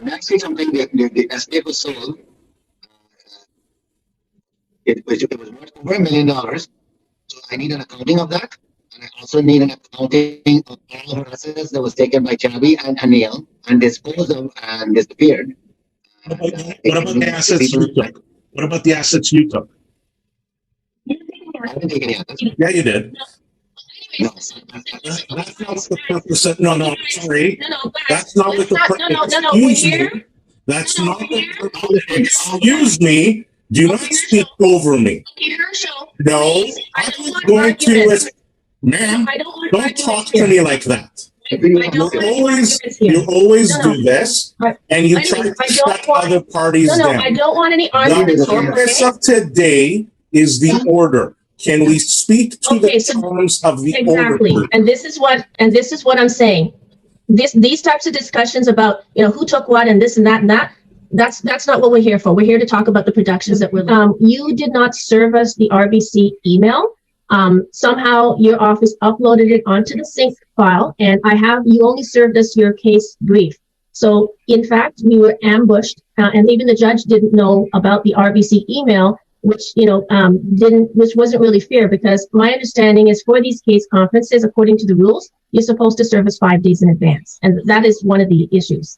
Next is something the estate was sold. It was worth over $1 million. So I need an accounting of that. And I also need an accounting of all her assets that was taken by Chabi and Anil and disposed of and disappeared. What about the assets you took? What about the assets you took? I didn't take any assets. Yeah, you did. No. That's not the purpose of, no, sorry. No, That's not what the purpose. No, Excuse me. That's not the purpose. Excuse me. Do not speak over me. Okay, Hershel. No, I'm going to, ma'am, don't talk to me like that. You always do this, and you try to shut other parties down. I don't want any arguments. The purpose of today is the order. Can we speak to the terms of the order? Exactly, and this is what I'm saying. These types of discussions about who took what and this and that and that. That's not what we're here for. We're here to talk about the productions that we're. You did not serve us the RBC email. Somehow your office uploaded it onto the sync file, and you only served us your case brief. So in fact, we were ambushed, and even the judge didn't know about the RBC email, which wasn't really fair, because my understanding is for these case conferences, according to the rules, you're supposed to serve us 5 days in advance, and that is one of the issues.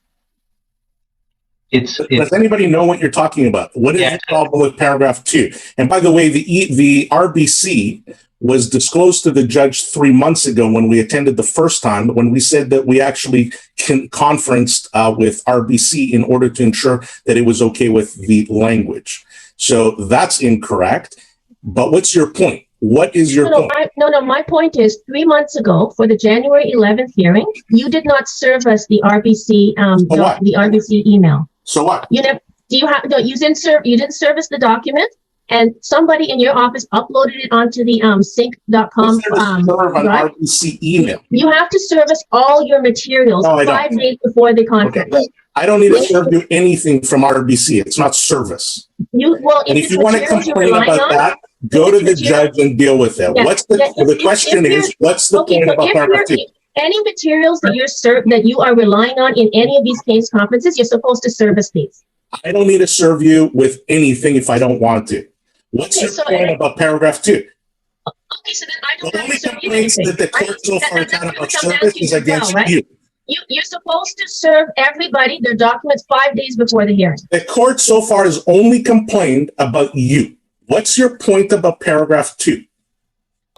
Does anybody know what you're talking about? What is the problem with paragraph 2? And by the way, the RBC was disclosed to the judge 3 months ago when we attended the first time, when we said that we actually conferenced with RBC in order to ensure that it was okay with the language. So that's incorrect. But what's your point? What is your point? My point is 3 months ago for the January 11th hearing, you did not serve us the RBC the RBC email. So what? You didn't service the document, and somebody in your office uploaded it onto the sync.com RBC email. You have to service all your materials 5 days before the conference. Okay. I don't need to serve you anything from RBC. It's not service. And if you want to complain about that, go to the judge and deal with it. The question is, what's the point about paragraph 2? Any materials that you are relying on in any of these case conferences, you're supposed to service these. I don't need to serve you with anything if I don't want to. What's your point about paragraph 2? Okay, so then I don't the have only to serve you complaints anything. that the court so far has had about service is against you. You're supposed to serve everybody their documents 5 days before the hearing. The court so far has only complained about you. What's your point about paragraph 2?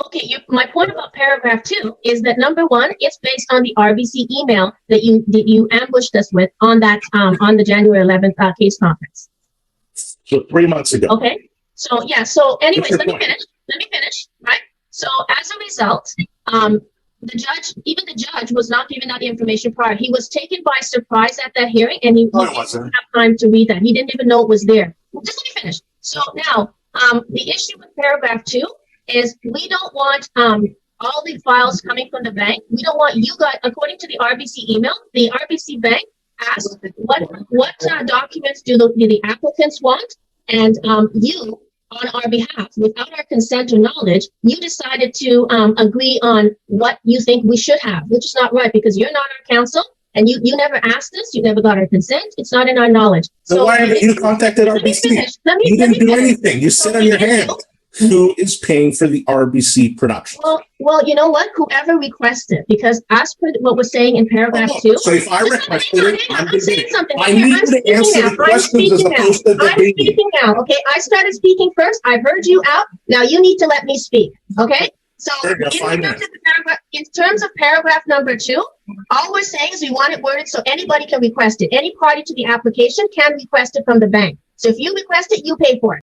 Okay, my point about paragraph 2 is that number 1, it's based on the RBC email that you ambushed us with on that on the January 11th case conference. So 3 months ago. Okay. So yeah. So anyways, let me finish. Right. So as a result, the judge was not given that information prior. He was taken by surprise at that hearing, and he didn't have time to read that. He didn't even know it was there. Just let me finish. So now, the issue with paragraph 2 is we don't want all the files coming from the bank. We don't want you guys, according to the RBC email, the RBC bank asked what documents do the applicants want, and you, on our behalf, without our consent or knowledge, you decided to agree on what you think we should have, which is not right, because you're not our counsel, and you never asked us, you never got our consent, it's not in our knowledge. So why haven't you contacted RBC? You didn't do anything. You sit on your hand. Who is paying for the RBC production? Well, you know what? Whoever requested, because as per what we're saying in paragraph 2. So if I requested it, I'm saying something. I need to answer the questions as opposed to the I'm speaking now. Okay, I started speaking first. I heard you out. Now you need to let me speak. Okay. So in terms of paragraph number 2, all we're saying is we want it worded so anybody can request it. Any party to the application can request it from the bank. So if you request it, you pay for it.